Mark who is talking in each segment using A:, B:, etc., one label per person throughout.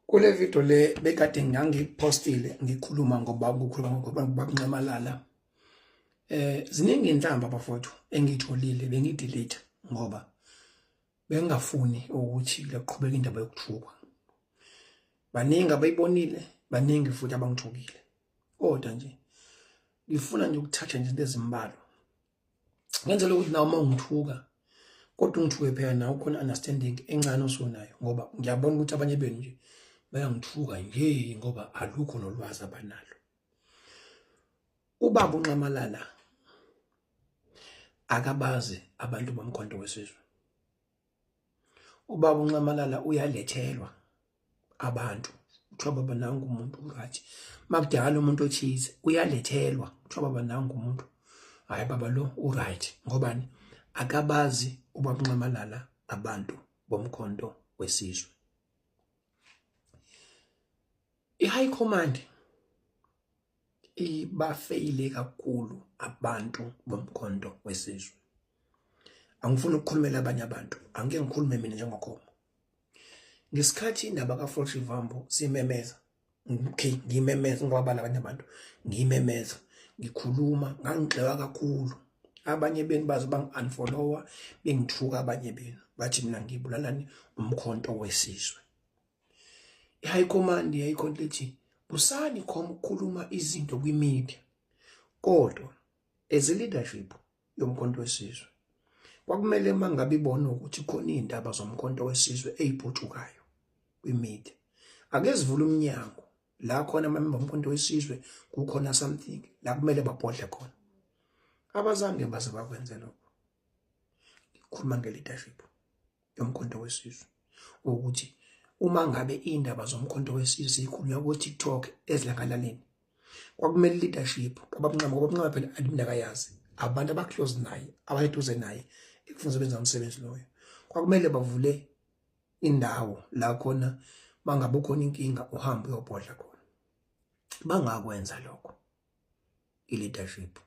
A: Kule video le bekade ngangipostile ngikhuluma ngoba Nxamalala. Ziningi inhlamba bafowethu engitholile bengidelete ngoba bengafuni ukuthi laqhubeka indaba yokuthukwa. Baningi abayibonile, baningi futhi abangithukile. Kodwa nje ngifuna nje ukuthatha nje into ezimbalwa. Ngenzela ukuthi nawe uma ungithuka kodwa ungithuke phela nawe khona understanding encane osunayo ngoba ngiyabona ukuthi abanye benu nje bayangithuka nje ngoba alukho nolwazi abanalo. Ubaba uNxamalala akabazi abantu bomkhonto wesizwe. Ubaba uNxamalala uyalethelwa abantu kuthiwa baba nangu umuntu right. Makudala umuntu othize uyalethelwa kuthiwa baba nangu umuntu, hayi baba lo uright. Ngobani? Akabazi ubaba uNxamalala abantu bomkhonto wesizwe. I-High Command ibafeyile kakhulu abantu bomkhonto wesizwe. Angifuni ukukhulumela abanye abantu, angeke ngikhulume mina njengokhoma. Ngesikhathi indaba kaFloyd Shivambu simemeza, ngimemeza ngwabala abanye abantu, ngimemeza, ngikhuluma, ngangigxeka kakhulu. Abanye benu baze bangi-unfollowa, bengithuka abanye benu. Bathi mina ngibulalani umkhonto wesizwe. I-High Command yayikhona lithi busani khoma ukukhuluma izinto kwi-media. Kodwa as a leadership yomkhonto wesizwe kwakumele mangabe ibona ukuthi khona izindaba zomkhonto wesizwe eziphucukayo kwi-media, ake sivule umnyango la khona amamemba omkhonto wesizwe kukhona something la kumele babhodle khona. Abazange baze bakwenze lokho. Khuluma nge-leadership yomkhonto wesizwe ukuthi uma ngabe indaba zomkhonto wesizwe sikhulunywa ku TikTok ezilangalaleni, kwakumele leadership ababunqama phela adimnakayazi abantu abaclose naye, abayeduze naye ekufunza benza umsebenzi loyo. Kwakumele bavule indawo la khona mangabe ukhona inkinga uhambe uyobhodla khona. Bangakwenza lokho i-leadership.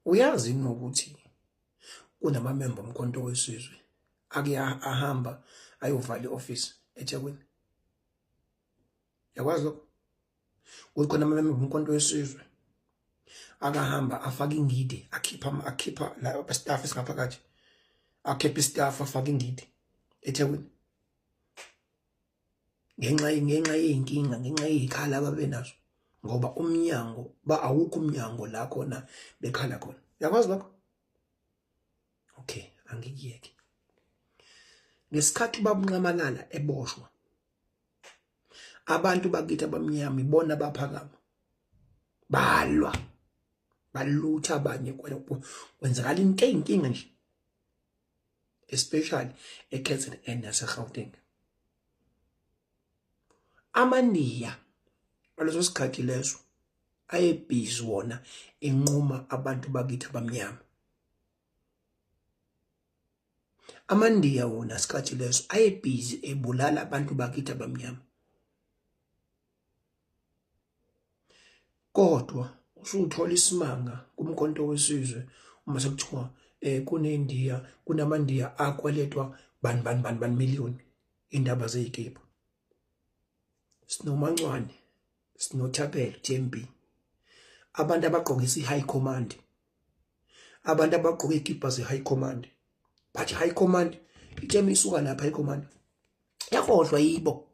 A: Uyazi ukuthi kunamamemba omkhonto wesizwe ahamba ayovala i-office eThekwini. Yakwazi lokho? Ukhona amamemba omkhonto wesizwe akahamba afaka ingidi, akhipha la staff esingaphakathi, akhipha istaff afaka ingidi eThekwini. Ngenxa yey'nkinga, ngenxa yey'khala ababenazo ngoba umnyango awukho umnyango la khona bekhala khona. Yakwazi lokho? Okay, angikuyeke. Ngesikhathi ubaba uNxamalala eboshwa, abantu bakithi abamnyama ibona baphakama, balwa, balutha abanye kwenzakala into eyinkinga nje, especially eKZN naseGauteng. AmaNdiya ngaleso sikhathi leso ayebhizi wona enquma abantu bakithi abamnyama. AmaNdiya wona isikhathi leso ayebhizi ebulala abantu bakithi abamnyama. Kodwa usuthola isimanga kumkhonto wesizwe uma sekuthiwa kunendiya, kunamaNdiya akwaletwa bani million indaba zezikipa. SinoMancwane, SinoThapelo, TMB, abantu abagqokisa i-High Command, abantu abagqoka izikipa ze-High Command. But High Command itshema isuka lapha High Command yakhohlwa yibo.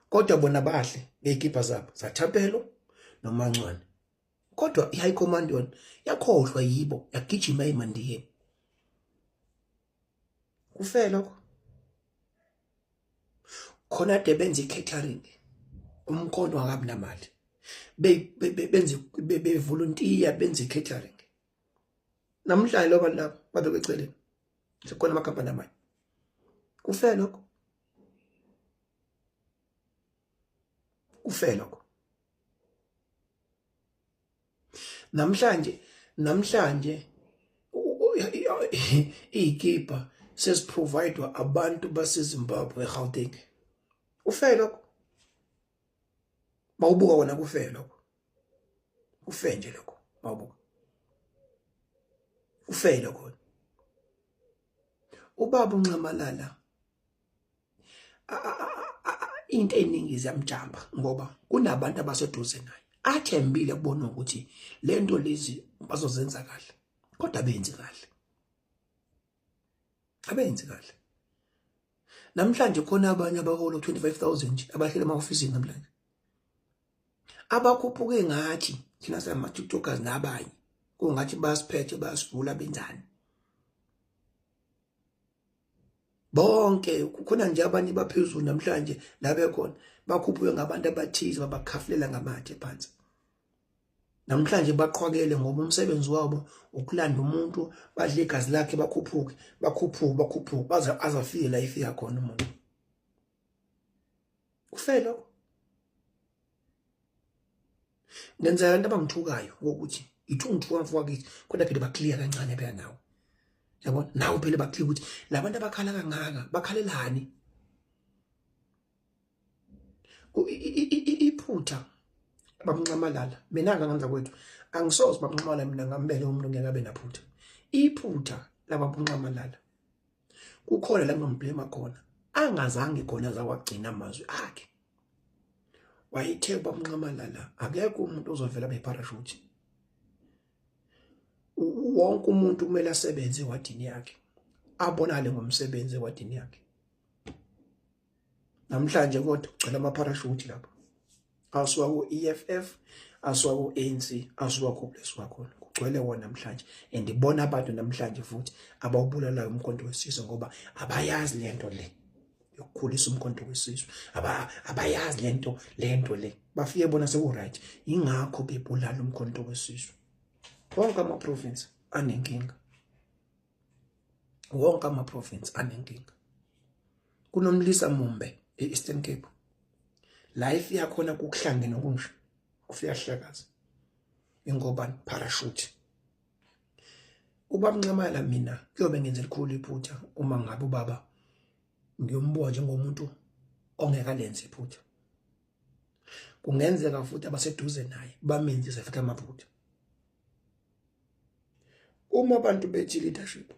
A: Kodwa bona bahle ngezikipa zabo zaThapelo noMancwane. Kodwa i-High Command yona yakhohlwa yibo, yagijima eMandiyeni. Kufela lokho. Khona de benza i-catering, umkhonto akabi namali. Bevolunteer benza i-catering. Namhlanje lo bantu laba babe beceleni. Sekhona amakhampani amanye. Kufela lokho. Kufela lokho. Namhlanje izikipa sesiprovidwa abantu baseZimbabwe eGauteng. Kufela lokho. Mawubuka wona kufela lokho. Kufe nje lokho. Mawubuka. Kufela khona. Ubaba uNxamalala into eningi ziyamjamba ngoba kunabantu abaseduze naye athembile kubona ukuthi lento lezi bazozenza kahle kodwa abenzi kahle. Abenzi kahle. Namhlanje khona abanye abahola 25,000 nje abahleli ema-ofisini namhlanje. Abakhuphuke ngathi thina sama-TikTokers nabanye kungathi basiphethe basivula benzani. Bonke kukhona nje abanye baphezulu namhlanje la bekhona bakhuphuke ngabantu abathize babakhafulela ngamathe phansi. Namhlanje baqhwakele ngoba umsebenzi wabo ukulanda umuntu badle igazi lakhe bakhuphuke baze azafike la ifika khona umuntu. Kufela. Ngenzela into abangithukayo ukuthi ithungithuka mfowethu kithi kodwa phela baclear kancane phela nawo. Yabona nawo phela baclear ukuthi labantu abakhala kangaka bakhalelani. Iphutha bamncamalala mina ngangenza kwethu angisoze bamncamalala mina ngambele umuntu ngeke abe naphutha. Iphutha labamncamalala kukhona la ngomblema khona angazange khona zawagcina amazwi akhe. Wayithe bamncamalala akekho umuntu ozovela beparachute. Wonke umuntu kumele asebenze ewadini yakhe abonale ngomsebenzi ewadini yakhe. Namhlanje kodwa ugcela ama-parachute lapha. Asuka ku-EFF, asuka ku-ANC, asuka ku-Bless wakhona. Kugcwele wona namhlanje. And ibona abantu namhlanje futhi abawubulalayo umkhonto wesizwe ngoba abayazi lento le yokukhulisa umkhonto wesizwe. Abayazi lento le. Bafike bona seku-right. Ingakho bebulala umkhonto wesizwe. Wonke ama-province anenkinga. Wonke ama-province anenkinga. Kunomlisa Mumbe e-Eastern Cape. Life yakhona kukuhlangene okunje ufika hlakaza ingobani parachute. Ubamncamala mina kuyobe ngenze likhulu iphutha uma ngabe ubaba ngiyombuka njengomuntu ongekalenzi iphutha. Kungenzeka futhi abaseduze naye bamenzise futhi amaphutha. Uma abantu bethi leadership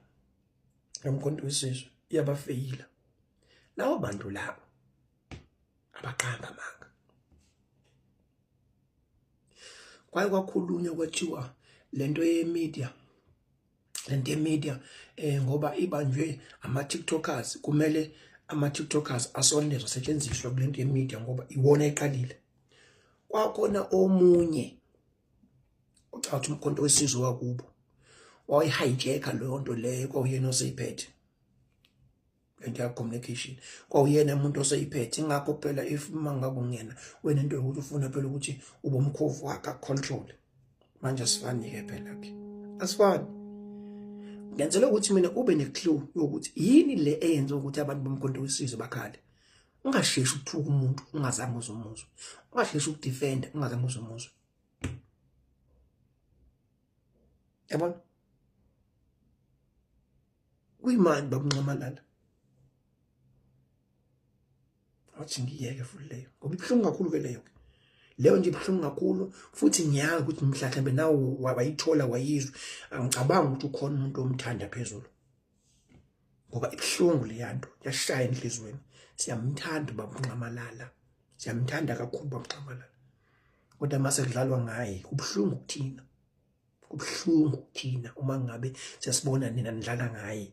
A: yomkhonto wesizwe iyabafeyila, lawo bantu labo abaqamba amanga. Kwakhulunywa kwathiwa lento yemedia ngoba ibanjwe ama-TikTokers kumele ama-TikTokers asondezwe asetshenziswe kulento yemedia ngoba iwona eqalile. Kwakhona omunye ucathi umkhonto wesizwe wakubo wayihijacka leyo nto leyo kwawuyena oseyiphethe. Lento ya-communication kwawuyena umuntu oseyiphethe. Ingakho phela if mangabe ungena wena into yokuthi ufuna phela ukuthi ube umkhovu wakhe control manje asifani-ke phela-ke asifani. Ngenzela ukuthi mina ube ne-clue yokuthi yini le eyenza ukuthi abantu bomkhonto wesizwe bakhale. Ungasheshi ukuthuka umuntu ungazange uzumuzwa. Ungasheshi ukudefenda ungazange uzumuzwa. Yabona kuyimani babuncamalala athi ngiyeke futhi leyo ngoba ibuhlungu kakhulu ke leyo nje ibuhlungu kakhulu futhi ngiyazi ukuthi mhlawumbe nawo wayithola wayizwa. Angicabanga ukuthi ukhona umuntu omthanda phezulu ngoba ibuhlungu leyanto yashaya enhlizweni. Siyamthanda babuncamalala, siyamthanda kakhulu babuncamalala kodwa mase kudlalwa ngaye kubuhlungu kuthina. Kubuhlungu kuthina uma ngabe siyasibona nina nidlala ngaye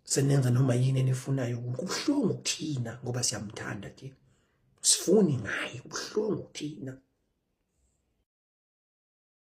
A: senenza noma yini enifunayo. Kubuhlungu kuthina ngoba siyamthanda thina, sifuni ngaye. Kubuhlungu kuthina.